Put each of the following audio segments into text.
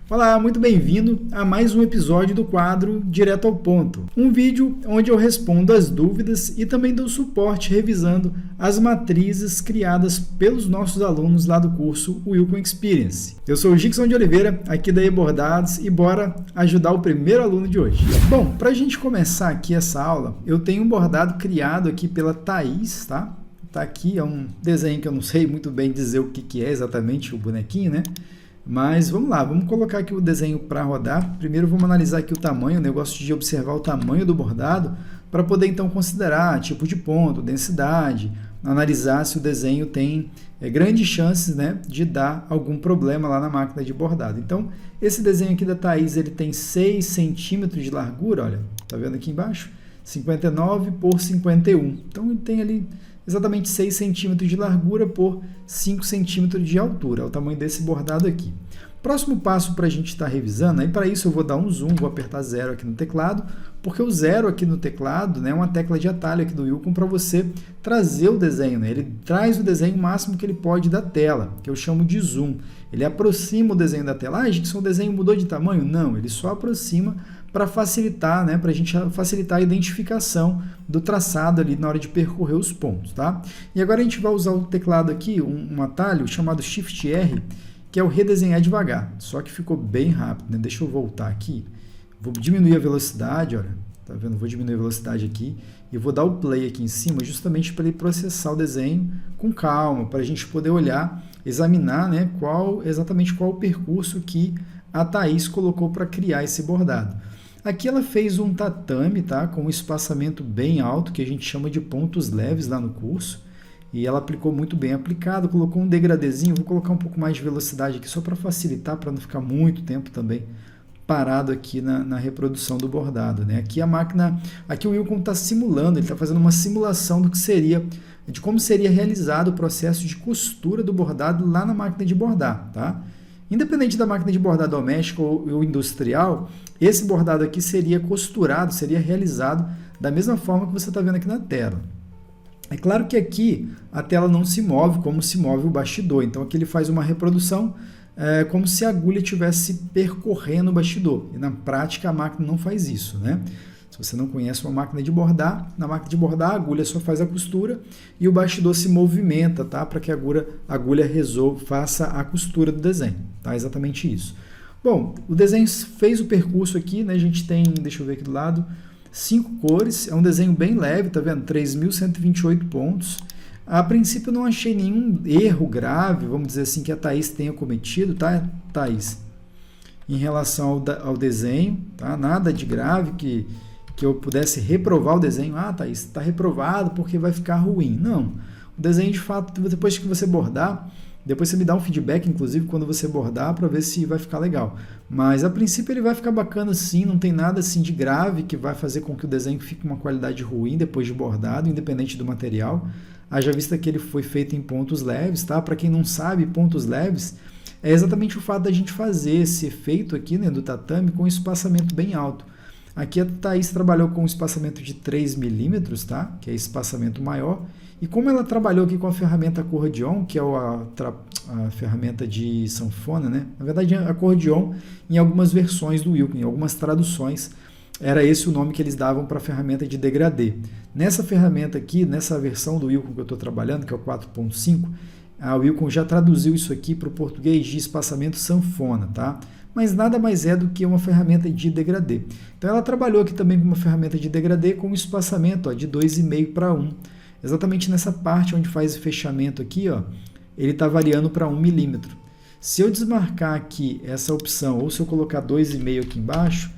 Olá, muito bem-vindo a mais um episódio do quadro Direto ao Ponto. Um vídeo onde eu respondo as dúvidas e também dou suporte revisando as matrizes criadas pelos nossos alunos lá do curso Wilcon Experience. Eu sou o Gixson de Oliveira, aqui da eBordados, e bora ajudar o primeiro aluno de hoje. Bom, para a gente começar aqui essa aula, eu tenho um bordado criado aqui pela Thaís, tá? Tá aqui, é um desenho que eu não sei muito bem dizer o que é exatamente o bonequinho, né? Mas vamos lá, vamos colocar aqui o desenho para rodar. Primeiro vamos analisar aqui o tamanho, o negócio de observar o tamanho do bordado, para poder então considerar tipo de ponto, densidade, analisar se o desenho tem grandes chances, né, de dar algum problema lá na máquina de bordado. Então, esse desenho aqui da Thaís, ele tem 6 centímetros de largura, olha, tá vendo aqui embaixo? 59 por 51. Então, ele tem ali exatamente 6 centímetros de largura por 5 centímetros de altura, é o tamanho desse bordado aqui. Próximo passo para a gente estar revisando, aí para isso eu vou dar um zoom, vou apertar 0 aqui no teclado, porque o 0 aqui no teclado, né, é uma tecla de atalho aqui do Wilcon para você trazer o desenho, né? Ele traz o desenho o máximo que ele pode da tela, que eu chamo de zoom. Ele aproxima o desenho da tela. Ah, Gixson, o desenho mudou de tamanho? Não, ele só aproxima para facilitar, né, para a gente facilitar a identificação do traçado ali na hora de percorrer os pontos, tá? E agora a gente vai usar o teclado aqui, um atalho chamado Shift R, que é o redesenhar devagar, só que ficou bem rápido, né? Deixa eu voltar aqui, vou diminuir a velocidade, olha, tá vendo? Vou diminuir a velocidade aqui e vou dar o play aqui em cima, justamente para ele processar o desenho com calma, para a gente poder olhar, examinar, né, exatamente qual o percurso que a Thaís colocou para criar esse bordado. Aqui ela fez um tatame, tá? Com um espaçamento bem alto, que a gente chama de pontos leves lá no curso. E ela aplicou muito bem aplicado, colocou um degradezinho. Vou colocar um pouco mais de velocidade aqui, só para facilitar, para não ficar muito tempo também parado aqui na reprodução do bordado, né? Aqui a máquina, aqui o Wilcon está simulando, ele está fazendo uma simulação do que seria, de como seria realizado o processo de costura do bordado lá na máquina de bordar, tá? Independente da máquina de bordar doméstica ou industrial, esse bordado aqui seria costurado, seria realizado da mesma forma que você está vendo aqui na tela. É claro que aqui a tela não se move como se move o bastidor, então aqui ele faz uma reprodução como se a agulha estivesse percorrendo o bastidor, e na prática a máquina não faz isso, né? Se você não conhece uma máquina de bordar, na máquina de bordar a agulha só faz a costura e o bastidor se movimenta, tá? Para que a agulha faça a costura do desenho, tá? Exatamente isso. Bom, o desenho fez o percurso aqui, né? A gente tem, deixa eu ver aqui do lado, 5 cores, é um desenho bem leve, tá vendo? 3.128 pontos. A princípio eu não achei nenhum erro grave, vamos dizer assim, que a Thaís tenha cometido, tá, Thaís? Em relação ao desenho, tá? Nada de grave que eu pudesse reprovar o desenho. Ah, Thaís, está reprovado porque vai ficar ruim. Não, o desenho de fato, depois que você bordar, depois você me dá um feedback, inclusive, quando você bordar, para ver se vai ficar legal. Mas, a princípio, ele vai ficar bacana sim, não tem nada assim de grave que vai fazer com que o desenho fique uma qualidade ruim depois de bordado, independente do material. Haja vista que ele foi feito em pontos leves, tá? Para quem não sabe, pontos leves é exatamente o fato da gente fazer esse efeito aqui, né, do tatame com um espaçamento bem alto. Aqui a Thaís trabalhou com um espaçamento de 3 milímetros, tá? Que é espaçamento maior. E como ela trabalhou aqui com a ferramenta acordeon, que é a ferramenta de sanfona, né? Na verdade, acordeon em algumas versões do Wilcon, em algumas traduções, era esse o nome que eles davam para a ferramenta de degradê. Nessa ferramenta aqui, nessa versão do Wilcon que eu estou trabalhando, que é o 4.5, a Wilcon já traduziu isso aqui para o português de espaçamento sanfona, tá? Mas nada mais é do que uma ferramenta de degradê. Então ela trabalhou aqui também com uma ferramenta de degradê com um espaçamento, ó, de 2,5 para 1. Exatamente nessa parte onde faz o fechamento aqui, ó, ele está variando para 1 milímetro. Se eu desmarcar aqui essa opção, ou se eu colocar 2,5 aqui embaixo,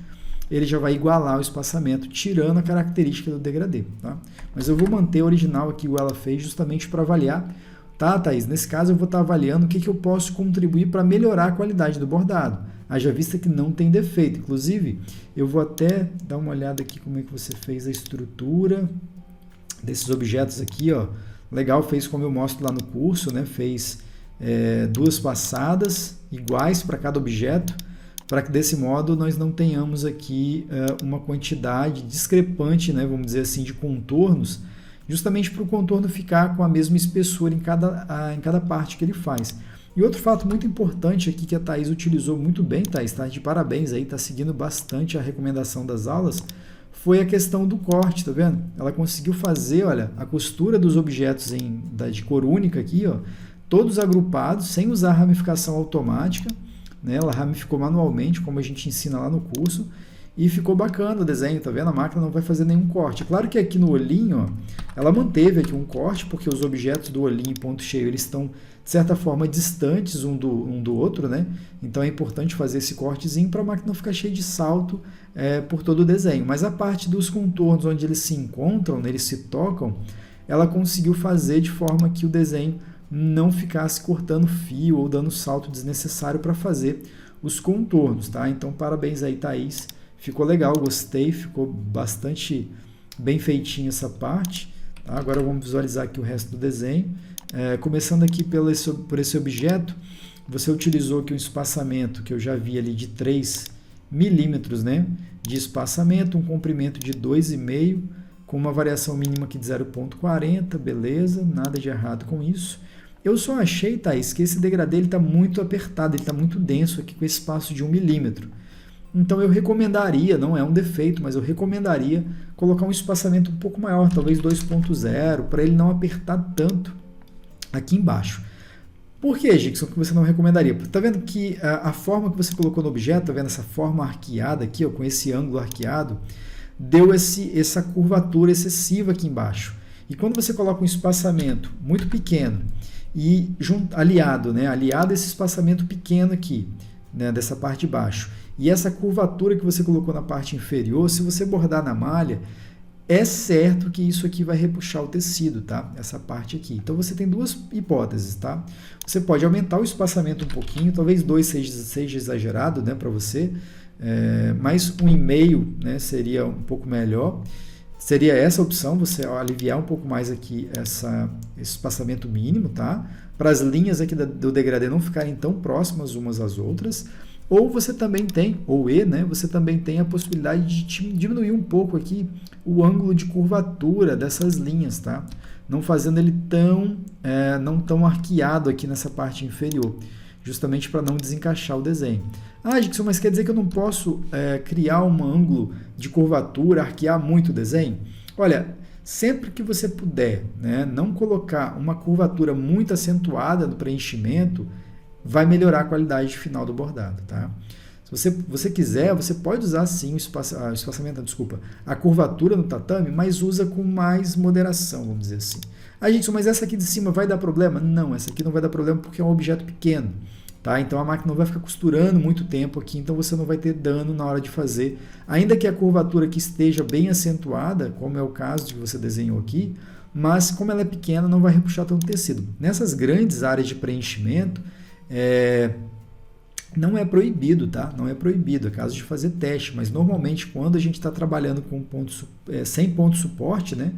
ele já vai igualar o espaçamento, tirando a característica do degradê, tá? Mas eu vou manter o original aqui, o ela fez, justamente para avaliar, tá, Thaís? Nesse caso eu vou estar avaliando o que eu posso contribuir para melhorar a qualidade do bordado. Haja vista que não tem defeito. Inclusive, eu vou até dar uma olhada aqui como é que você fez a estrutura desses objetos aqui, ó. Legal, fez como eu mostro lá no curso, né? Fez 2 passadas iguais para cada objeto, para que desse modo nós não tenhamos aqui uma quantidade discrepante, né? Vamos dizer assim, de contornos, justamente para o contorno ficar com a mesma espessura em cada parte que ele faz. E outro fato muito importante aqui que a Thaís utilizou muito bem, Thaís, tá de parabéns aí, tá seguindo bastante a recomendação das aulas, foi a questão do corte, tá vendo? Ela conseguiu fazer, olha, a costura dos objetos de cor única aqui, ó, todos agrupados, sem usar ramificação automática, né? Ela ramificou manualmente, como a gente ensina lá no curso, e ficou bacana o desenho, tá vendo? A máquina não vai fazer nenhum corte. Claro que aqui no olhinho, ó, ela manteve aqui um corte, porque os objetos do olhinho e ponto cheio, eles estão, de certa forma, distantes um do outro, né? Então é importante fazer esse cortezinho para a máquina não ficar cheia de salto por todo o desenho. Mas a parte dos contornos, onde eles se encontram, né, eles se tocam, ela conseguiu fazer de forma que o desenho não ficasse cortando fio ou dando salto desnecessário para fazer os contornos, tá? Então, parabéns aí, Thaís. Ficou legal, gostei, ficou bastante bem feitinha essa parte. Tá? Agora vamos visualizar aqui o resto do desenho. Começando aqui por esse objeto, você utilizou aqui um espaçamento que eu já vi ali de 3 milímetros, né, de espaçamento, um comprimento de 2,5, com uma variação mínima aqui de 0,40, beleza, nada de errado com isso. Eu só achei, Thaís, que esse degradê está muito apertado, ele está muito denso aqui com esse espaço de 1 milímetro. Então eu recomendaria, não é um defeito, mas eu recomendaria colocar um espaçamento um pouco maior, talvez 2,0, para ele não apertar tanto aqui embaixo. Por que, Gixson, que você não recomendaria? Está vendo que a forma que você colocou no objeto, está vendo essa forma arqueada aqui, ó, com esse ângulo arqueado, deu essa curvatura excessiva aqui embaixo. E quando você coloca um espaçamento muito pequeno e aliado a esse espaçamento pequeno aqui, né, dessa parte de baixo, e essa curvatura que você colocou na parte inferior, se você bordar na malha, é certo que isso aqui vai repuxar o tecido, tá? Essa parte aqui. Então você tem duas hipóteses, tá? Você pode aumentar o espaçamento um pouquinho, talvez 2 seja exagerado, né, para você, mas 1,5, né, seria um pouco melhor. Seria essa a opção, você aliviar um pouco mais aqui esse espaçamento mínimo, tá? Para as linhas aqui do degradê não ficarem tão próximas umas às outras. Ou você também tem, né, você também tem a possibilidade de diminuir um pouco aqui o ângulo de curvatura dessas linhas, tá? Não fazendo ele não tão arqueado aqui nessa parte inferior, justamente para não desencaixar o desenho. Ah, Gixson, mas quer dizer que eu não posso criar um ângulo de curvatura, arquear muito o desenho? Olha, sempre que você puder, né, não colocar uma curvatura muito acentuada no preenchimento, vai melhorar a qualidade final do bordado, tá? Se você quiser, você pode usar sim a curvatura no tatame, mas usa com mais moderação, vamos dizer assim. Ah, Gixson, mas essa aqui de cima vai dar problema? Não, essa aqui não vai dar problema porque é um objeto pequeno, tá? Então a máquina não vai ficar costurando muito tempo aqui, então você não vai ter dano na hora de fazer. Ainda que a curvatura aqui esteja bem acentuada, como é o caso de que você desenhou aqui, mas como ela é pequena, não vai repuxar tanto tecido. Nessas grandes áreas de preenchimento, não é proibido, tá? Não é proibido, é caso de fazer teste, mas normalmente quando a gente está trabalhando com sem ponto de suporte, né?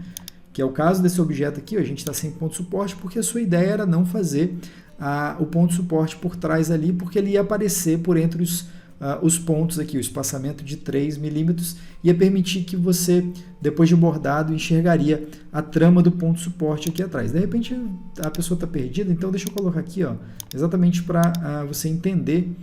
Que é o caso desse objeto aqui, a gente está sem ponto de suporte porque a sua ideia era não fazer o ponto de suporte por trás ali, porque ele ia aparecer por entre os pontos aqui, o espaçamento de 3 milímetros, ia permitir que você, depois de bordado, enxergaria a trama do ponto de suporte aqui atrás. De repente, a pessoa está perdida, então deixa eu colocar aqui, ó, exatamente para você entender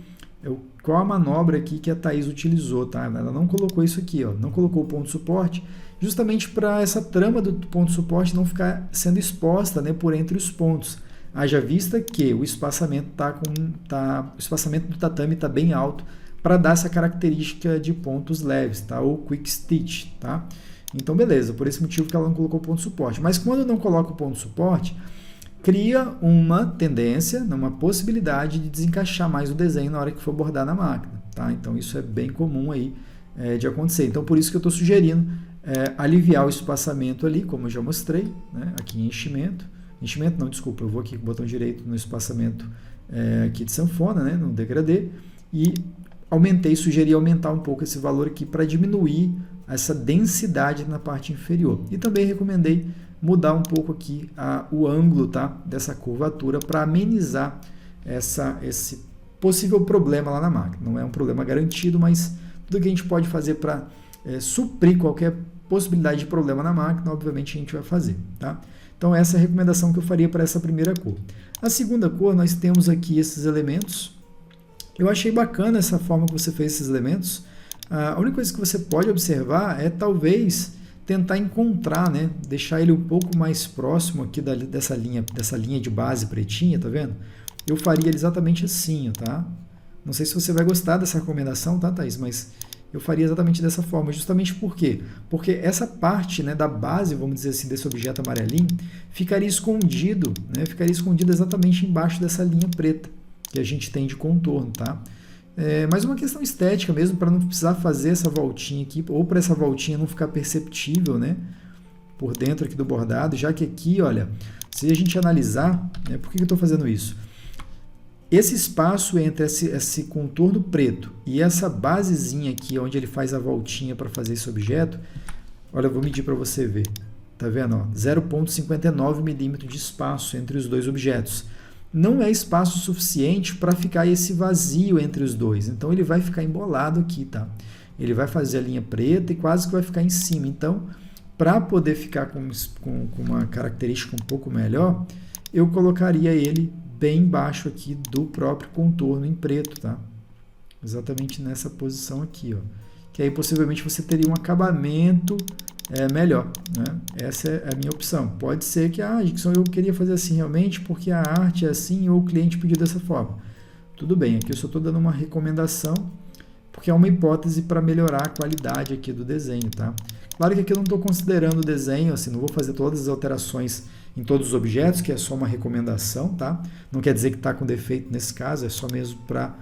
qual a manobra aqui que a Thaís utilizou, tá? Ela não colocou isso aqui, ó, não colocou o ponto de suporte, justamente para essa trama do ponto de suporte não ficar sendo exposta, né, por entre os pontos. Haja vista que o espaçamento o espaçamento do tatame está bem alto para dar essa característica de pontos leves, tá? Ou quick stitch, tá? Então, beleza, por esse motivo que ela não colocou ponto de suporte. Mas quando não coloca o ponto de suporte, cria uma tendência, uma possibilidade de desencaixar mais o desenho na hora que for bordar na máquina, tá? Então, isso é bem comum aí de acontecer. Então, por isso que eu estou sugerindo aliviar o espaçamento ali, como eu já mostrei, né? Aqui em enchimento. Enchimento não, desculpa, eu vou aqui com o botão direito no espaçamento aqui de sanfona, né? No degradê, e sugeri aumentar um pouco esse valor aqui para diminuir essa densidade na parte inferior. E também recomendei mudar um pouco aqui o ângulo, tá, dessa curvatura para amenizar esse possível problema lá na máquina. Não é um problema garantido, mas tudo que a gente pode fazer para suprir qualquer possibilidade de problema na máquina, obviamente a gente vai fazer, tá? Então essa é a recomendação que eu faria para essa primeira cor. A segunda cor, nós temos aqui esses elementos. Eu achei bacana essa forma que você fez esses elementos. A única coisa que você pode observar é talvez tentar encontrar, né? Deixar ele um pouco mais próximo aqui dessa linha de base pretinha, tá vendo? Eu faria ele exatamente assim, tá? Não sei se você vai gostar dessa recomendação, tá, Thaís? Mas eu faria exatamente dessa forma. Justamente por quê? Porque essa parte, né, da base, vamos dizer assim, desse objeto amarelinho, ficaria escondido, né? Ficaria escondido exatamente embaixo dessa linha preta que a gente tem de contorno, tá? Mas uma questão estética mesmo, para não precisar fazer essa voltinha aqui, ou para essa voltinha não ficar perceptível, né, por dentro aqui do bordado, já que aqui, olha, se a gente analisar, né, por que eu estou fazendo isso? Esse espaço entre esse contorno preto e essa basezinha aqui, onde ele faz a voltinha para fazer esse objeto, olha, eu vou medir para você ver, tá vendo? 0,59 milímetros de espaço entre os dois objetos. Não é espaço suficiente para ficar esse vazio entre os dois. Então, ele vai ficar embolado aqui, tá? Ele vai fazer a linha preta e quase que vai ficar em cima. Então, para poder ficar com uma característica um pouco melhor, eu colocaria ele bem embaixo aqui do próprio contorno em preto, tá? Exatamente nessa posição aqui, ó. Que aí, possivelmente, você teria um acabamento melhor, né? Essa é a minha opção. Pode ser que, Dixon, eu queria fazer assim realmente porque a arte é assim ou o cliente pediu dessa forma. Tudo bem, aqui eu só estou dando uma recomendação porque é uma hipótese para melhorar a qualidade aqui do desenho, tá? Claro que aqui eu não estou considerando o desenho, assim, não vou fazer todas as alterações em todos os objetos, que é só uma recomendação, tá? Não quer dizer que está com defeito nesse caso, é só mesmo para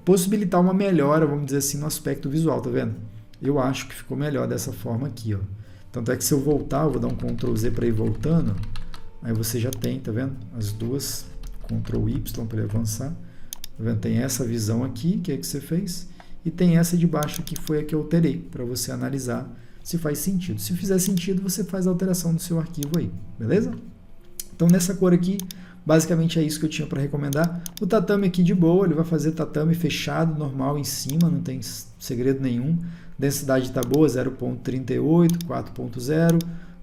possibilitar uma melhora, vamos dizer assim, no aspecto visual, tá vendo? Eu acho que ficou melhor dessa forma aqui, ó. Tanto é que se eu voltar, eu vou dar um Ctrl Z para ir voltando, aí você já tem, tá vendo? As duas, Ctrl Y para ele avançar, tá vendo? Tem essa visão aqui, que é que você fez, e tem essa de baixo que foi a que eu alterei, para você analisar se faz sentido. Se fizer sentido, você faz a alteração no seu arquivo aí, beleza? Então nessa cor aqui, basicamente é isso que eu tinha para recomendar. O tatame aqui de boa, ele vai fazer tatame fechado, normal em cima, não tem segredo nenhum. Densidade está boa, 0.38, 4.0.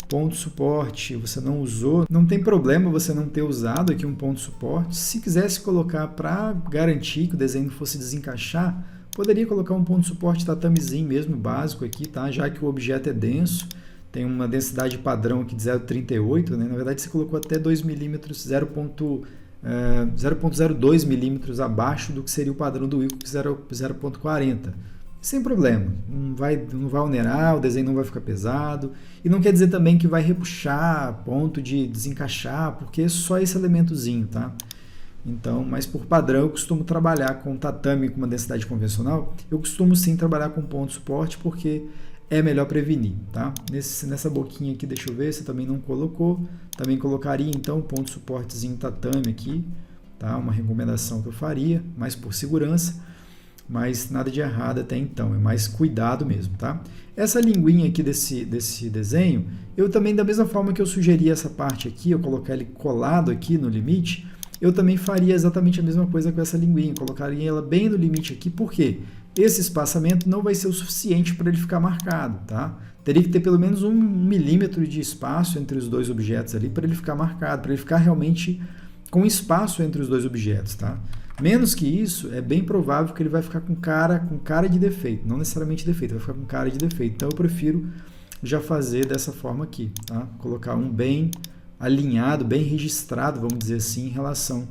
Ponto suporte, você não usou. Não tem problema você não ter usado aqui um ponto suporte. Se quisesse colocar para garantir que o desenho fosse desencaixar, poderia colocar um ponto suporte tatamezinho mesmo, básico aqui, tá? Já que o objeto é denso. Tem uma densidade padrão aqui de 0,38, né? Na verdade, você colocou até 2 milímetros, 0,02 milímetros abaixo do que seria o padrão do ICO, 0,40. Sem problema, não vai onerar, o desenho não vai ficar pesado. E não quer dizer também que vai repuxar a ponto de desencaixar, porque é só esse elementozinho, tá? Então, mas por padrão, eu costumo trabalhar com tatame com uma densidade convencional. Eu costumo sim trabalhar com ponto suporte, porque é melhor prevenir, tá? Nessa boquinha aqui, deixa eu ver, você também não colocou. Também colocaria, então, ponto suportezinho tatame aqui, tá? Uma recomendação que eu faria, mais por segurança. Mas nada de errado até então, é mais cuidado mesmo, tá? Essa linguinha aqui desse desenho, eu também, da mesma forma que eu sugeri essa parte aqui, eu colocar ele colado aqui no limite, eu também faria exatamente a mesma coisa com essa linguinha, colocaria ela bem no limite aqui, por quê? Esse espaçamento não vai ser o suficiente para ele ficar marcado, tá? Teria que ter pelo menos 1 milímetro de espaço entre os dois objetos ali para ele ficar marcado, para ele ficar realmente com espaço entre os dois objetos, tá? Menos que isso, é bem provável que ele vai ficar com cara de defeito, não necessariamente defeito, vai ficar com cara de defeito. Então eu prefiro já fazer dessa forma aqui, tá? Colocar um bem alinhado, bem registrado, vamos dizer assim, em relação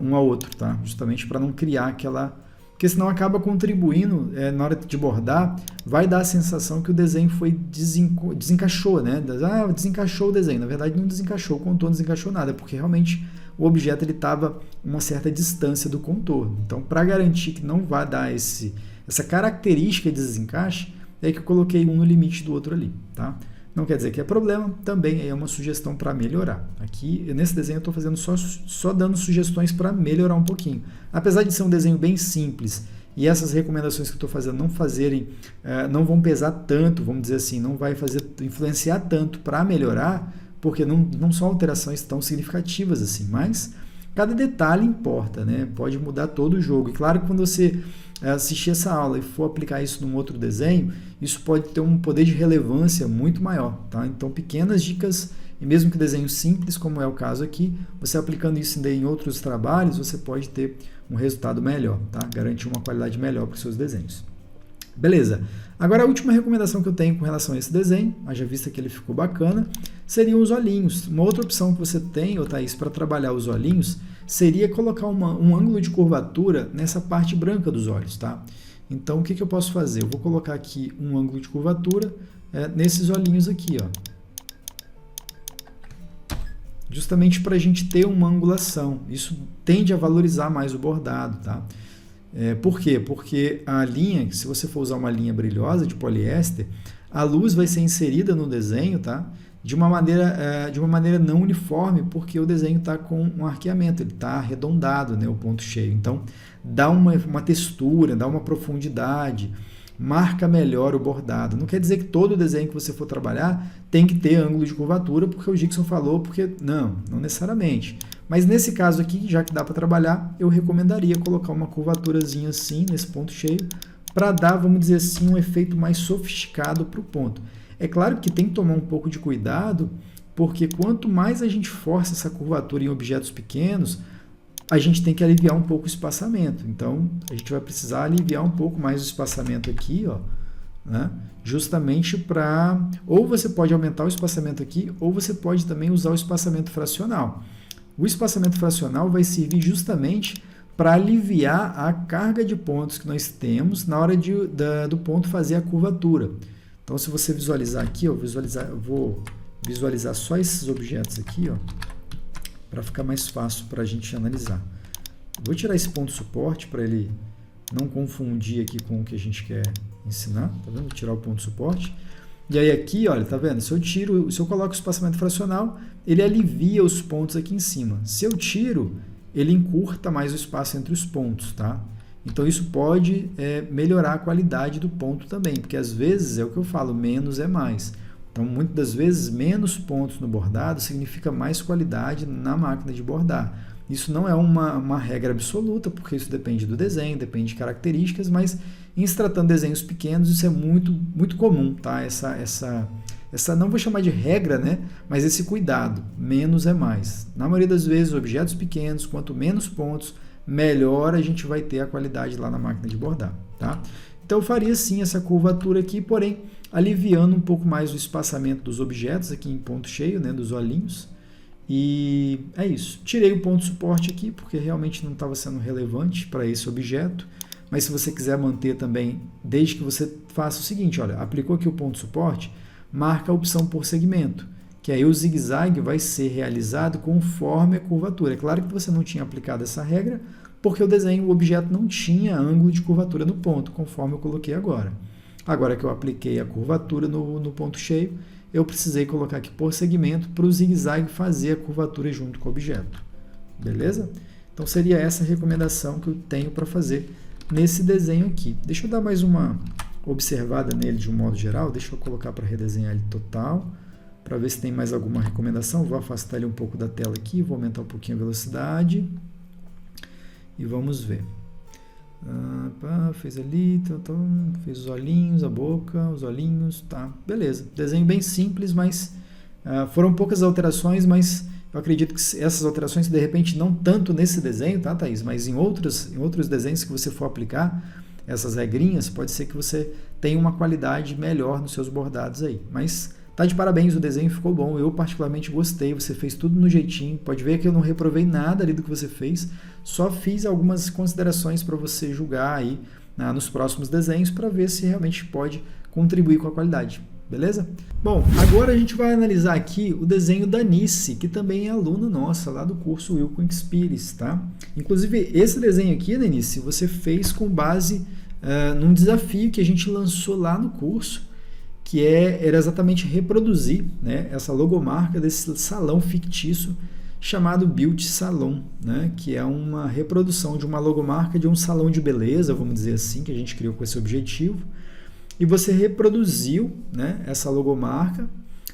um ao outro, tá? Justamente para não criar aquela... Porque senão acaba contribuindo, na hora de bordar, vai dar a sensação que o desenho foi desencaixou, né? Desencaixou o desenho. Na verdade, não desencaixou, o contorno não desencaixou nada, porque realmente o objeto estava uma certa distância do contorno. Então, para garantir que não vai dar essa característica de desencaixe, é que eu coloquei um no limite do outro ali, tá? Não quer dizer que é problema, também é uma sugestão para melhorar. Aqui, nesse desenho, eu estou fazendo só dando sugestões para melhorar um pouquinho. Apesar de ser um desenho bem simples e essas recomendações que eu estou fazendo não vão pesar tanto, vamos dizer assim, não vai influenciar tanto para melhorar, porque não são alterações tão significativas assim, mas cada detalhe importa, né? Pode mudar todo o jogo. E claro que quando você assistir essa aula e for aplicar isso num outro desenho, isso pode ter um poder de relevância muito maior, tá? Então, pequenas dicas, e mesmo que desenho simples, como é o caso aqui, você aplicando isso em outros trabalhos, você pode ter um resultado melhor, tá? Garantir uma qualidade melhor para os seus desenhos. Beleza. Agora, a última recomendação que eu tenho com relação a esse desenho, haja vista que ele ficou bacana, seriam os olhinhos. Uma outra opção que você tem, Thaís, para trabalhar os olhinhos, seria colocar um ângulo de curvatura nessa parte branca dos olhos, tá? Então, o que eu posso fazer? Eu vou colocar aqui um ângulo de curvatura nesses olhinhos aqui, ó. Justamente para a gente ter uma angulação. Isso tende a valorizar mais o bordado, tá? Por quê? Porque a linha, se você for usar uma linha brilhosa de poliéster, a luz vai ser inserida no desenho, tá? De uma maneira não uniforme, porque o desenho está com um arqueamento, ele está arredondado, né, o ponto cheio. Então, dá uma textura, dá uma profundidade, marca melhor o bordado. Não quer dizer que todo desenho que você for trabalhar tem que ter ângulo de curvatura, porque o Gixson falou, porque não necessariamente. Mas nesse caso aqui, já que dá para trabalhar, eu recomendaria colocar uma curvaturazinha assim, nesse ponto cheio, para dar, vamos dizer assim, um efeito mais sofisticado para o ponto. É claro que tem que tomar um pouco de cuidado, porque quanto mais a gente força essa curvatura em objetos pequenos, a gente tem que aliviar um pouco o espaçamento. Então, a gente vai precisar aliviar um pouco mais o espaçamento aqui, ó, né? Justamente para... Ou você pode aumentar o espaçamento aqui, ou você pode também usar o espaçamento fracional. O espaçamento fracional vai servir justamente para aliviar a carga de pontos que nós temos na hora do ponto fazer a curvatura. Então, se você visualizar aqui, eu vou visualizar só esses objetos aqui, ó, para ficar mais fácil para a gente analisar. Vou tirar esse ponto suporte para ele não confundir aqui com o que a gente quer ensinar, tá vendo? Vou tirar o ponto suporte. E aí aqui, olha, tá vendo? Se eu coloco o espaçamento fracional, ele alivia os pontos aqui em cima. Se eu tiro, ele encurta mais o espaço entre os pontos, tá? Então, isso pode melhorar a qualidade do ponto também, porque às vezes, é o que eu falo, menos é mais. Então, muitas das vezes, menos pontos no bordado significa mais qualidade na máquina de bordar. Isso não é uma regra absoluta, porque isso depende do desenho, depende de características, mas em se tratando de desenhos pequenos, isso é muito, muito comum, tá? Essa não vou chamar de regra, né? Mas esse cuidado, menos é mais. Na maioria das vezes, objetos pequenos, quanto menos pontos, melhor a gente vai ter a qualidade lá na máquina de bordar, tá? Então, eu faria sim essa curvatura aqui, porém, aliviando um pouco mais o espaçamento dos objetos aqui em ponto cheio, né, dos olhinhos. E é isso. Tirei o ponto suporte aqui, porque realmente não estava sendo relevante para esse objeto. Mas se você quiser manter também, desde que você faça o seguinte, olha, aplicou aqui o ponto suporte, marca a opção por segmento, que aí o zigue-zague vai ser realizado conforme a curvatura. É claro que você não tinha aplicado essa regra, porque o objeto não tinha ângulo de curvatura no ponto, conforme eu coloquei agora. Agora que eu apliquei a curvatura no ponto cheio, eu precisei colocar aqui por segmento para o zigue-zague fazer a curvatura junto com o objeto. Beleza? Então, seria essa a recomendação que eu tenho para fazer nesse desenho aqui. Deixa eu dar mais uma observada nele de um modo geral. Deixa eu colocar para redesenhar ele total, para ver se tem mais alguma recomendação. Vou afastar ele um pouco da tela aqui, vou aumentar um pouquinho a velocidade e vamos ver. Fez ali, fez os olhinhos, a boca, os olhinhos, tá, beleza. Desenho bem simples, mas foram poucas alterações, mas eu acredito que essas alterações, de repente, não tanto nesse desenho, tá, Thaís, mas em outros desenhos que você for aplicar essas regrinhas, pode ser que você tenha uma qualidade melhor nos seus bordados aí. Mas tá de parabéns, o desenho ficou bom, eu particularmente gostei, você fez tudo no jeitinho, pode ver que eu não reprovei nada ali do que você fez, só fiz algumas considerações para você julgar aí nos próximos desenhos, para ver se realmente pode contribuir com a qualidade, beleza? Bom, agora a gente vai analisar aqui o desenho da Nice, que também é aluna nossa lá do curso Wilco Experience, tá? Inclusive, esse desenho aqui, né, Nice, você fez com base num desafio que a gente lançou lá no curso, que era exatamente reproduzir, né, essa logomarca desse salão fictício chamado Beauty Salon, né, que é uma reprodução de uma logomarca de um salão de beleza, vamos dizer assim, que a gente criou com esse objetivo. E você reproduziu, né, essa logomarca,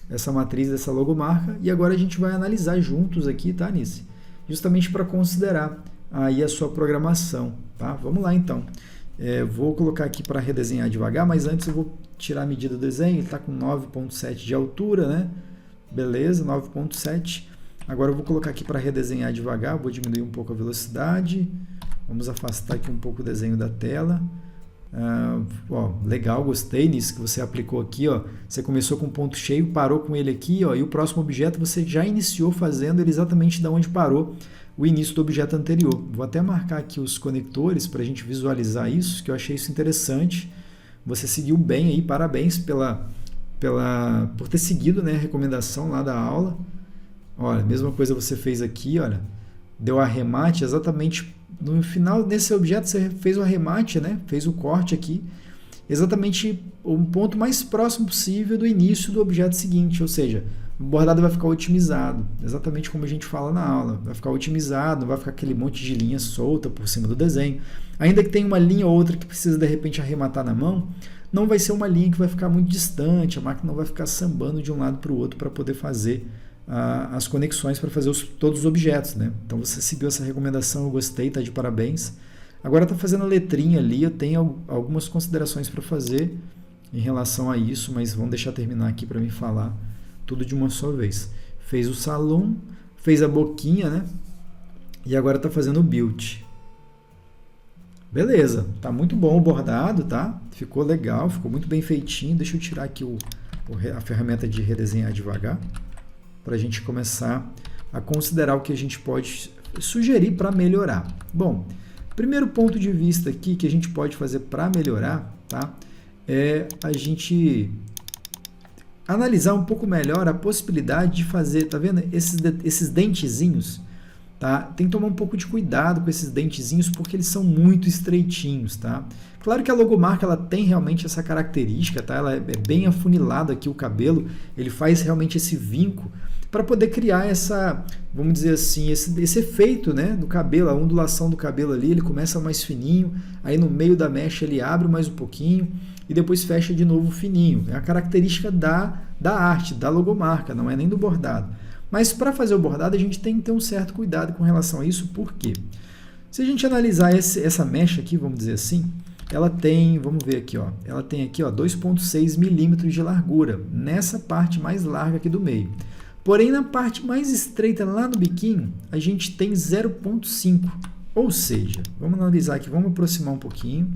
essa matriz dessa logomarca, e agora a gente vai analisar juntos aqui, tá, Nice? Justamente para considerar aí a sua programação, tá? Vamos lá, então. Vou colocar aqui para redesenhar devagar, mas antes eu vou tirar a medida do desenho. Ele está com 9,7 de altura, né? Beleza, 9,7. Agora eu vou colocar aqui para redesenhar devagar, vou diminuir um pouco a velocidade. Vamos afastar aqui um pouco o desenho da tela. Legal, gostei nisso que você aplicou aqui. Você começou com um ponto cheio, parou com ele aqui, e o próximo objeto você já iniciou fazendo ele exatamente da onde parou o início do objeto anterior. Vou até marcar aqui os conectores para a gente visualizar isso, que eu achei isso interessante. Você seguiu bem aí, parabéns por ter seguido, né, a recomendação lá da aula. Olha, mesma coisa você fez aqui, olha, deu arremate exatamente no final. Nesse objeto você fez o arremate, né, fez o corte aqui, exatamente o ponto mais próximo possível do início do objeto seguinte, ou seja, o bordado vai ficar otimizado, exatamente como a gente fala na aula, vai ficar otimizado, não vai ficar aquele monte de linha solta por cima do desenho. Ainda que tenha uma linha ou outra que precisa de repente arrematar na mão, não vai ser uma linha que vai ficar muito distante, a máquina não vai ficar sambando de um lado para o outro para poder fazer as conexões para fazer todos os objetos, né? Então você seguiu essa recomendação, eu gostei, está de parabéns. Agora está fazendo a letrinha ali, eu tenho algumas considerações para fazer em relação a isso, mas vamos deixar terminar aqui para mim falar tudo de uma só vez. Fez o salão, fez a boquinha, né? E agora está fazendo o build. Beleza, tá muito bom o bordado, tá? Ficou legal, ficou muito bem feitinho. Deixa eu tirar aqui a ferramenta de redesenhar devagar, para a gente começar a considerar o que a gente pode sugerir para melhorar. Bom, primeiro ponto de vista aqui que a gente pode fazer para melhorar, tá? É a gente analisar um pouco melhor a possibilidade de fazer, tá vendo? Esses dentezinhos, tá? Tem que tomar um pouco de cuidado com esses dentezinhos porque eles são muito estreitinhos, tá? Claro que a logomarca ela tem realmente essa característica, tá? Ela é bem afunilada aqui o cabelo, ele faz realmente esse vinco para poder criar essa, vamos dizer assim, esse efeito, né, do cabelo, a ondulação do cabelo ali, ele começa mais fininho, aí no meio da mecha ele abre mais um pouquinho e depois fecha de novo fininho. É a característica da arte, da logomarca, não é nem do bordado. Mas para fazer o bordado a gente tem que ter um certo cuidado com relação a isso, por quê? Se a gente analisar essa mecha aqui, vamos dizer assim, ela tem, vamos ver aqui, ó, ela tem aqui 2,6 milímetros de largura, nessa parte mais larga aqui do meio. Porém, na parte mais estreita, lá no biquinho, a gente tem 0,5. Ou seja, vamos analisar aqui, vamos aproximar um pouquinho.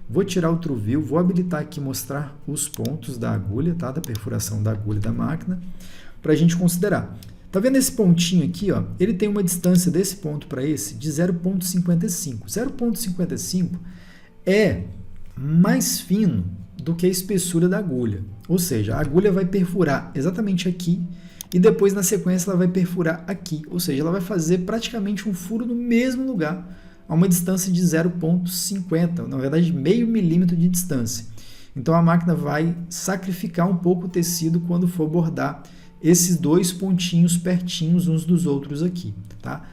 Vou tirar o True View, vou habilitar aqui mostrar os pontos da agulha, tá? Da perfuração da agulha da máquina, para a gente considerar. Tá vendo esse pontinho aqui? Ó? Ele tem uma distância desse ponto para esse de 0,55. 0,55 é mais fino do que a espessura da agulha. Ou seja, a agulha vai perfurar exatamente aqui e depois na sequência ela vai perfurar aqui. Ou seja, ela vai fazer praticamente um furo no mesmo lugar a uma distância de 0,50, na verdade meio milímetro de distância. Então a máquina vai sacrificar um pouco o tecido quando for bordar esses dois pontinhos pertinhos uns dos outros aqui, tá?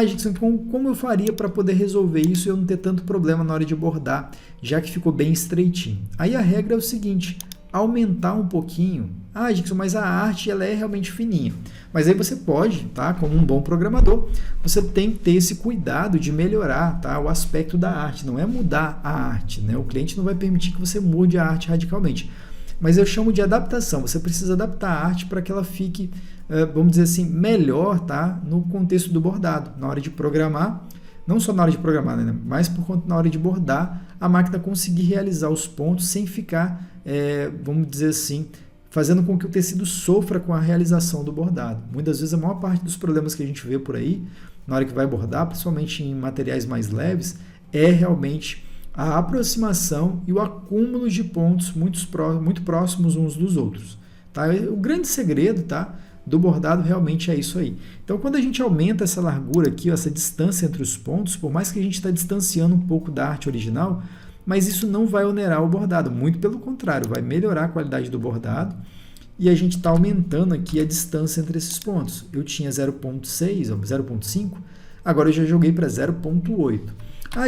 Gente, como eu faria para poder resolver isso e eu não ter tanto problema na hora de bordar, já que ficou bem estreitinho? Aí a regra é o seguinte, aumentar um pouquinho. Gente, mas a arte ela é realmente fininha. Mas aí você pode, tá? Como um bom programador, você tem que ter esse cuidado de melhorar, tá? O aspecto da arte, não é mudar a arte, né? O cliente não vai permitir que você mude a arte radicalmente. Mas eu chamo de adaptação. Você precisa adaptar a arte para que ela fique, vamos dizer assim, melhor, tá? No contexto do bordado, na hora de programar, não só na hora de programar, né? Mas por conta na hora de bordar, a máquina conseguir realizar os pontos sem ficar, vamos dizer assim, fazendo com que o tecido sofra com a realização do bordado. Muitas vezes a maior parte dos problemas que a gente vê por aí, na hora que vai bordar, principalmente em materiais mais leves, é realmente a aproximação e o acúmulo de pontos muito próximos uns dos outros. Tá? O grande segredo, tá, do bordado realmente é isso aí. Então, quando a gente aumenta essa largura aqui, essa distância entre os pontos, por mais que a gente está distanciando um pouco da arte original, mas isso não vai onerar o bordado, muito pelo contrário, vai melhorar a qualidade do bordado e a gente está aumentando aqui a distância entre esses pontos. Eu tinha 0,6 ou 0,5, agora eu já joguei para 0,8.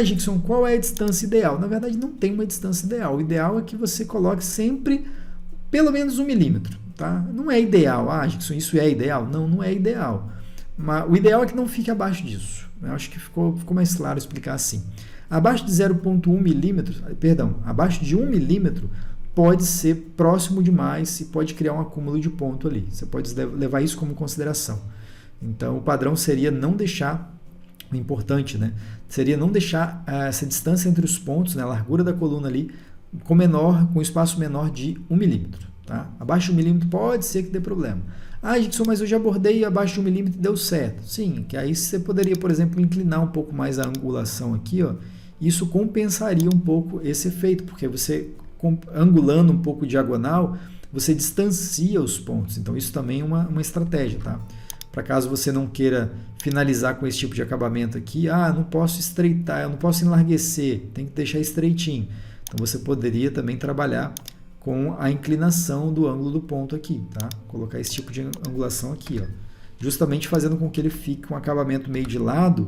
Gibson, qual é a distância ideal? Na verdade, não tem uma distância ideal. O ideal é que você coloque sempre pelo menos 1 milímetro. Tá? Não é ideal. Gibson, isso é ideal? Não, não é ideal. Mas o ideal é que não fique abaixo disso. Eu acho que ficou mais claro explicar assim. Abaixo de 0,1 milímetros, perdão, abaixo de 1 milímetro, pode ser próximo demais e pode criar um acúmulo de ponto ali. Você pode levar isso como consideração. Então, o padrão seria não deixar, o importante, né? Seria não deixar essa distância entre os pontos, né, a largura da coluna ali, com espaço menor de 1 milímetro. Tá? Abaixo de 1 milímetro pode ser que dê problema. Dixon, mas eu já bordei abaixo de 1 milímetro e deu certo. Sim, que aí você poderia, por exemplo, inclinar um pouco mais a angulação aqui, ó. Isso compensaria um pouco esse efeito, porque você, angulando um pouco diagonal, você distancia os pontos. Então, isso também é uma estratégia, tá? Para caso você não queira finalizar com esse tipo de acabamento aqui, não posso estreitar, eu não posso enlarguecer, tem que deixar estreitinho. Então, você poderia também trabalhar com a inclinação do ângulo do ponto aqui, tá? Colocar esse tipo de angulação aqui, ó. Justamente fazendo com que ele fique um acabamento meio de lado,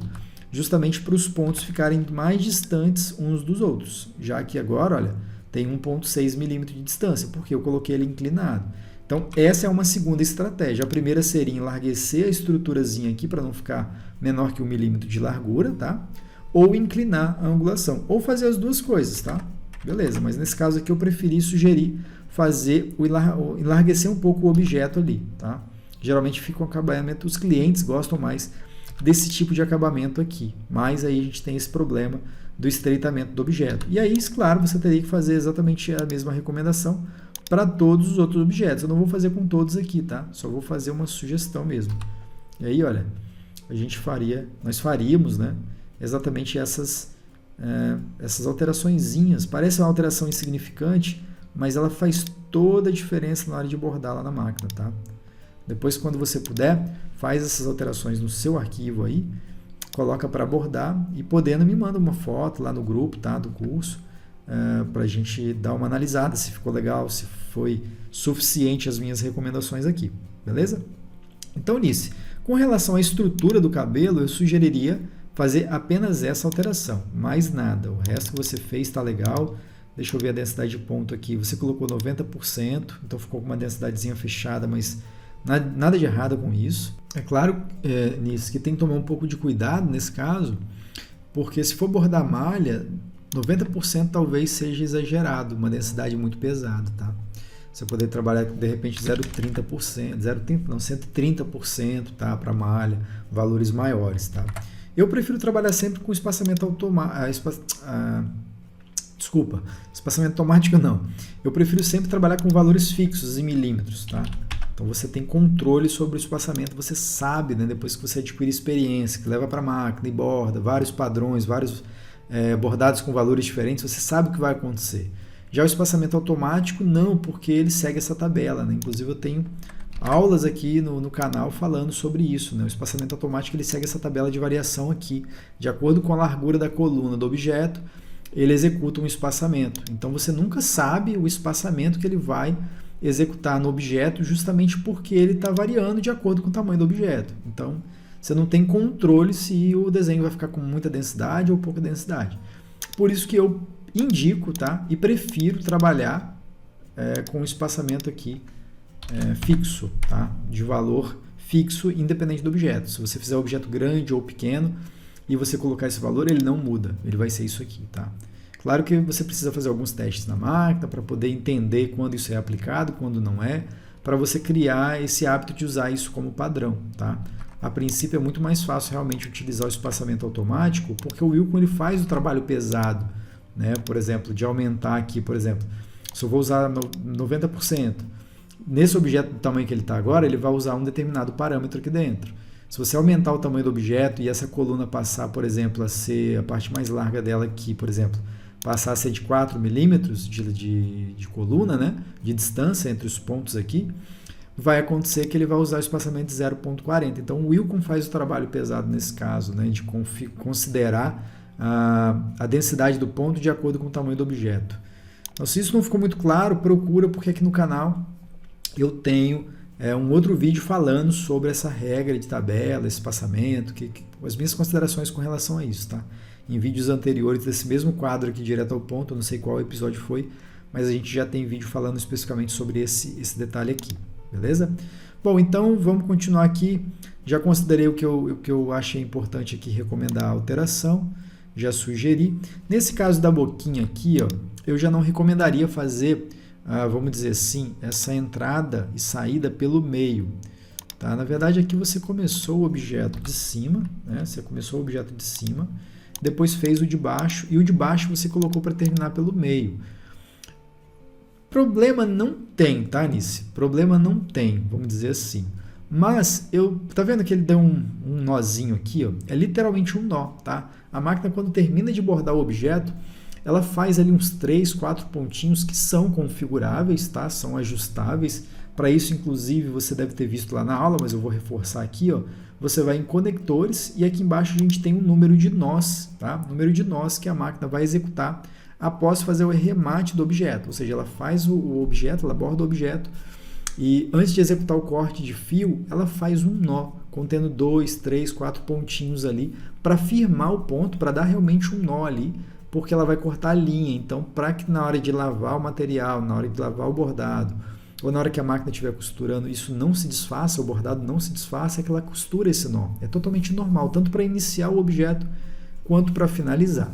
justamente para os pontos ficarem mais distantes uns dos outros. Já que agora, olha, tem 1,6 milímetros de distância, porque eu coloquei ele inclinado. Então, essa é uma segunda estratégia. A primeira seria enlarguecer a estruturazinha aqui para não ficar menor que 1 milímetro de largura, tá? Ou inclinar a angulação. Ou fazer as duas coisas, tá? Beleza, mas nesse caso aqui eu preferi sugerir fazer enlarguecer um pouco o objeto ali, tá? Geralmente fica um acabamento, os clientes gostam mais desse tipo de acabamento aqui, mas aí a gente tem esse problema do estreitamento do objeto. E aí, claro, você teria que fazer exatamente a mesma recomendação para todos os outros objetos. Eu não vou fazer com todos aqui, tá? Só vou fazer uma sugestão mesmo. E aí, olha, nós faríamos, né, exatamente essas alteraçõezinhas. Parece uma alteração insignificante, mas ela faz toda a diferença na hora de bordar lá na máquina, tá? Depois, quando você puder, faz essas alterações no seu arquivo aí, coloca para bordar e podendo me manda uma foto lá no grupo, tá, do curso, para a gente dar uma analisada se ficou legal, se foi suficiente as minhas recomendações aqui, beleza? Então, Nice, com relação à estrutura do cabelo, eu sugeriria fazer apenas essa alteração, mais nada. O resto que você fez está legal. Deixa eu ver a densidade de ponto aqui. Você colocou 90%, então ficou com uma densidadezinha fechada, mas nada de errado com isso. É claro, Nice, que tem que tomar um pouco de cuidado nesse caso, porque se for bordar malha, 90% talvez seja exagerado, uma densidade muito pesada, tá? Você poder trabalhar de repente 0,30%, 0,30% não, 130%, tá, para malha, valores maiores, tá? Eu prefiro trabalhar sempre com espaçamento automático, espaçamento automático não. Eu prefiro sempre trabalhar com valores fixos em milímetros, tá? Então você tem controle sobre o espaçamento, você sabe, né, depois que você adquire experiência, que leva para a máquina e borda, vários padrões, vários bordados com valores diferentes, você sabe o que vai acontecer. Já o espaçamento automático, não, porque ele segue essa tabela, né? Inclusive eu tenho aulas aqui no canal falando sobre isso, né? O espaçamento automático ele segue essa tabela de variação aqui, de acordo com a largura da coluna do objeto, ele executa um espaçamento. Então você nunca sabe o espaçamento que ele vai executar no objeto, justamente porque ele está variando de acordo com o tamanho do objeto. Então você não tem controle se o desenho vai ficar com muita densidade ou pouca densidade. Por isso que eu indico, tá? E prefiro trabalhar com o espaçamento aqui fixo, tá? De valor fixo, independente do objeto. Se você fizer um objeto grande ou pequeno e você colocar esse valor, ele não muda, ele vai ser isso aqui, tá? Claro que você precisa fazer alguns testes na máquina para poder entender quando isso é aplicado, quando não é, para você criar esse hábito de usar isso como padrão, tá? A princípio é muito mais fácil realmente utilizar o espaçamento automático, porque o Wilcon ele faz o trabalho pesado, né? Por exemplo, de aumentar aqui, por exemplo, se eu vou usar 90%, nesse objeto do tamanho que ele está agora, ele vai usar um determinado parâmetro aqui dentro. Se você aumentar o tamanho do objeto e essa coluna passar, por exemplo, a ser a parte mais larga dela aqui, por exemplo, passar a ser de 4 milímetros de coluna, né? De distância entre os pontos aqui, vai acontecer que ele vai usar o espaçamento de 0,40. Então, o Wilcon faz o trabalho pesado nesse caso, né? De considerar a densidade do ponto de acordo com o tamanho do objeto. Então, se isso não ficou muito claro, procura, porque aqui no canal eu tenho um outro vídeo falando sobre essa regra de tabela, esse espaçamento, as minhas considerações com relação a isso, tá? Em vídeos anteriores desse mesmo quadro aqui, direto ao ponto, eu não sei qual episódio foi, mas a gente já tem vídeo falando especificamente sobre esse detalhe aqui, beleza? Bom, então vamos continuar aqui. Já considerei o que eu achei importante aqui recomendar a alteração. já sugeri. Nesse caso da boquinha aqui, ó, eu já não recomendaria fazer, vamos dizer assim, essa entrada e saída pelo meio. Tá? Na verdade, aqui você começou o objeto de cima, né? Você começou o objeto de cima, depois fez o de baixo, e o de baixo você colocou para terminar pelo meio. Problema não tem, tá, Nice? Problema não tem, vamos dizer assim. Mas, tá vendo que ele deu um nozinho aqui? Ó? É literalmente um nó, tá? A máquina, quando termina de bordar o objeto, ela faz ali uns 3, 4 pontinhos que são configuráveis, tá? São ajustáveis. Para isso, inclusive, você deve ter visto lá na aula, mas eu vou reforçar aqui, ó. Você vai em conectores e aqui embaixo a gente tem um número de nós, tá? Número de nós que a máquina vai executar após fazer o remate do objeto. Ou seja, ela faz o objeto, ela borda o objeto e antes de executar o corte de fio, ela faz um nó, contendo 2, 3, 4 pontinhos ali para firmar o ponto, para dar realmente um nó ali, porque ela vai cortar a linha. Então, para que na hora de lavar o material, na hora de lavar o bordado, ou na hora que a máquina estiver costurando, isso não se desfaça, o bordado não se desfaça, é que ela costura esse nó. É totalmente normal, tanto para iniciar o objeto quanto para finalizar.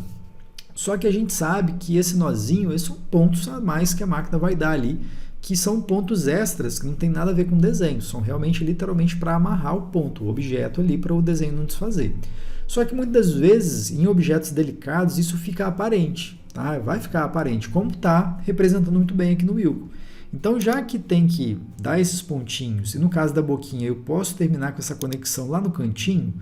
Só que a gente sabe que esse nozinho, esses são pontos a mais que a máquina vai dar ali, que são pontos extras, que não tem nada a ver com o desenho, são realmente, literalmente, para amarrar o ponto, o objeto ali, para o desenho não desfazer. Só que muitas vezes, em objetos delicados, isso fica aparente, tá? Vai ficar aparente, como está representando muito bem aqui no Wilco. Então, já que tem que dar esses pontinhos, e no caso da boquinha eu posso terminar com essa conexão lá no cantinho,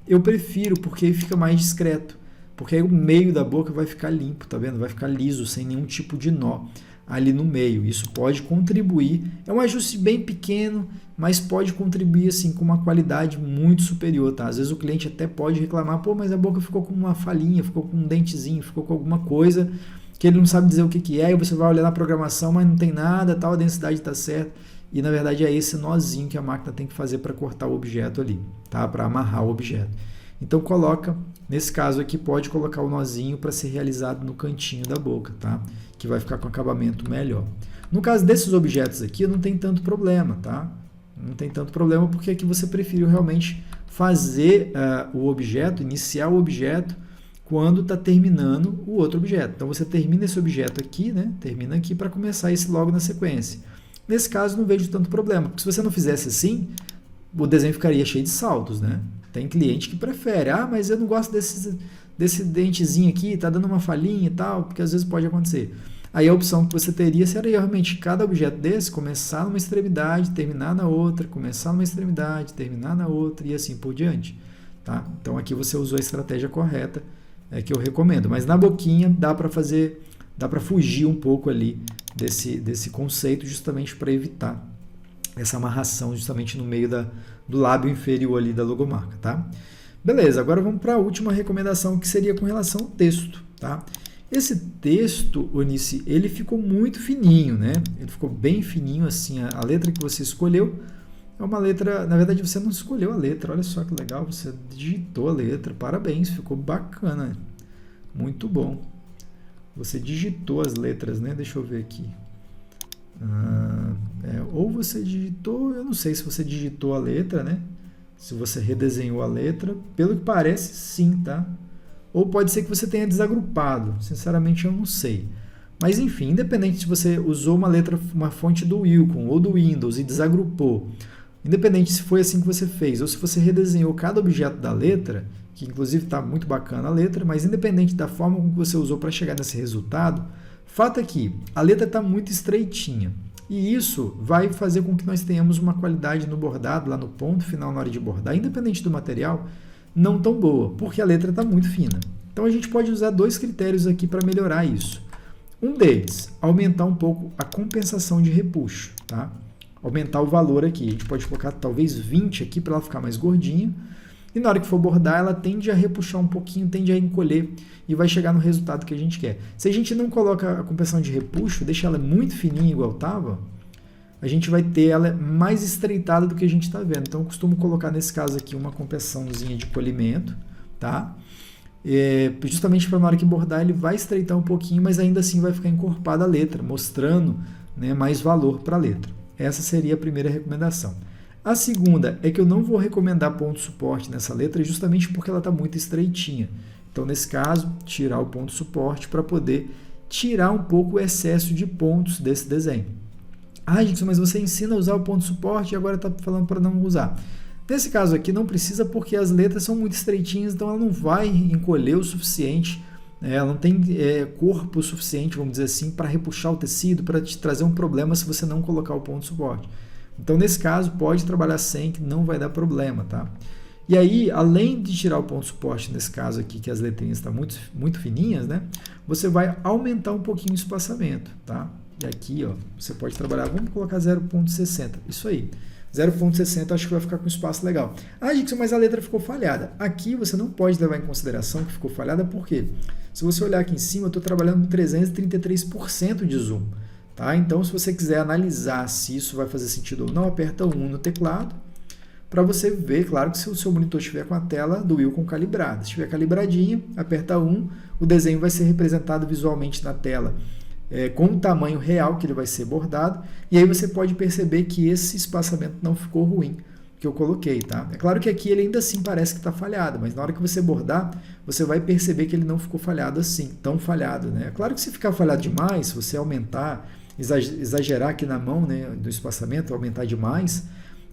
eu prefiro, porque aí fica mais discreto. Porque aí o meio da boca vai ficar limpo, tá vendo? Vai ficar liso, sem nenhum tipo de nó ali no meio. Isso pode contribuir, é um ajuste bem pequeno, mas pode contribuir assim com uma qualidade muito superior, tá? Às vezes o cliente até pode reclamar, pô, mas a boca ficou com uma falhinha, ficou com um dentezinho, ficou com alguma coisa que ele não sabe dizer o que é, e você vai olhar na programação, mas não tem nada, tal, a densidade está certa, e na verdade é esse nozinho que a máquina tem que fazer para cortar o objeto ali, tá? Para amarrar o objeto. Então coloca, nesse caso aqui, pode colocar o nozinho para ser realizado no cantinho da boca, tá? Que vai ficar com acabamento melhor. No caso desses objetos aqui, não tem tanto problema, tá? Não tem tanto problema porque aqui você preferiu realmente fazer o objeto, iniciar o objeto, quando está terminando o outro objeto. Então, você termina esse objeto aqui, né? Termina aqui para começar esse logo na sequência. Nesse caso, não vejo tanto problema, porque se você não fizesse assim, o desenho ficaria cheio de saltos, né? Tem cliente que prefere, mas eu não gosto desse dentezinho aqui, tá dando uma falhinha e tal, porque às vezes pode acontecer. Aí a opção que você teria seria realmente cada objeto desse começar numa extremidade, terminar na outra, começar numa extremidade, terminar na outra e assim por diante. Tá? Então aqui você usou a estratégia correta, que eu recomendo. Mas na boquinha dá para fugir um pouco ali desse conceito, justamente para evitar essa amarração justamente no meio do lábio inferior ali da logomarca, tá? Beleza, agora vamos para a última recomendação, que seria com relação ao texto, tá? Esse texto, Onice, ele ficou muito fininho, né? Ele ficou bem fininho, assim, a letra que você escolheu é uma letra, na verdade você não escolheu a letra, olha só que legal, você digitou a letra, parabéns, ficou bacana, muito bom. Você digitou as letras, né? Deixa eu ver aqui. Ou você digitou, eu não sei se você digitou a letra, né? Se você redesenhou a letra, pelo que parece, sim, tá? Ou pode ser que você tenha desagrupado, sinceramente eu não sei. Mas enfim, independente se você usou uma fonte do Wilcon ou do Windows e desagrupou, independente se foi assim que você fez, ou se você redesenhou cada objeto da letra, que inclusive está muito bacana a letra, mas independente da forma como você usou para chegar nesse resultado, fato é que a letra está muito estreitinha. E isso vai fazer com que nós tenhamos uma qualidade no bordado, lá no ponto final na hora de bordar, independente do material, não tão boa, porque a letra está muito fina. Então a gente pode usar dois critérios aqui para melhorar isso. Um deles, aumentar um pouco a compensação de repuxo, tá? Aumentar o valor aqui. A gente pode colocar talvez 20 aqui para ela ficar mais gordinha. E na hora que for bordar, ela tende a repuxar um pouquinho, tende a encolher e vai chegar no resultado que a gente quer. Se a gente não coloca a compensação de repuxo, deixa ela muito fininha igual estava, a gente vai ter ela mais estreitada do que a gente está vendo. Então, eu costumo colocar, nesse caso aqui, uma compensaçãozinha de polimento, tá? Justamente para na hora que bordar, ele vai estreitar um pouquinho, mas ainda assim vai ficar encorpada a letra, mostrando, né, mais valor para a letra. Essa seria a primeira recomendação. A segunda é que eu não vou recomendar ponto suporte nessa letra justamente porque ela está muito estreitinha. Então, nesse caso, tirar o ponto suporte para poder tirar um pouco o excesso de pontos desse desenho. Ah, Gilson, mas você ensina a usar o ponto suporte e agora está falando para não usar. Nesse caso aqui não precisa porque as letras são muito estreitinhas, então ela não vai encolher o suficiente, ela não tem corpo suficiente, vamos dizer assim, para repuxar o tecido, para te trazer um problema se você não colocar o ponto suporte. Então, nesse caso, pode trabalhar sem, que não vai dar problema, tá? E aí, além de tirar o ponto suporte, nesse caso aqui, que as letrinhas estão muito fininhas, né? Você vai aumentar um pouquinho o espaçamento, tá? E aqui, ó, você pode trabalhar, vamos colocar 0,60, isso aí. 0,60 acho que vai ficar com espaço legal. Ah, Gilson, mas a letra ficou falhada. Aqui você não pode levar em consideração que ficou falhada, por quê? Se você olhar aqui em cima, eu estou trabalhando com 333% de zoom. Tá? Então, se você quiser analisar se isso vai fazer sentido ou não, aperta 1 no teclado, para você ver, claro, que se o seu monitor estiver com a tela do Wacom calibrada. Se estiver calibradinha, aperta 1, o desenho vai ser representado visualmente na tela com o tamanho real que ele vai ser bordado, e aí você pode perceber que esse espaçamento não ficou ruim, que eu coloquei, tá? É claro que aqui ele ainda assim parece que está falhado, mas na hora que você bordar, você vai perceber que ele não ficou falhado assim, tão falhado, né? É claro que se ficar falhado demais, se você aumentar, exagerar aqui na mão, né, do espaçamento, aumentar demais,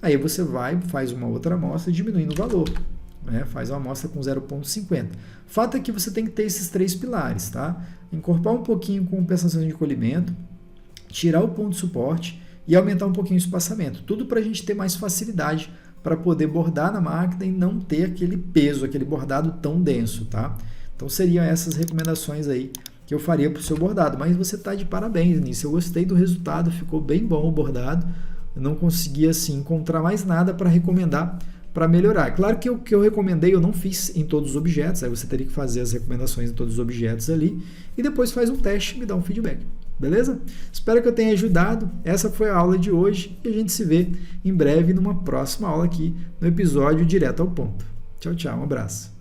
aí você faz uma outra amostra diminuindo o valor, né? Faz uma amostra com 0,50. Fato é que você tem que ter esses 3 pilares, tá? Encorpar um pouquinho com compensação de encolhimento, tirar o ponto de suporte e aumentar um pouquinho o espaçamento. Tudo para a gente ter mais facilidade para poder bordar na máquina e não ter aquele peso, aquele bordado tão denso, tá? Então seriam essas recomendações aí que eu faria para o seu bordado. Mas você está de parabéns nisso. Eu gostei do resultado, ficou bem bom o bordado. Eu não consegui assim encontrar mais nada para recomendar para melhorar. Claro que o que eu recomendei eu não fiz em todos os objetos, aí você teria que fazer as recomendações em todos os objetos ali e depois faz um teste e me dá um feedback. Beleza? Espero que eu tenha ajudado. Essa foi a aula de hoje e a gente se vê em breve numa próxima aula aqui no episódio Direto ao Ponto. Tchau, tchau. Um abraço.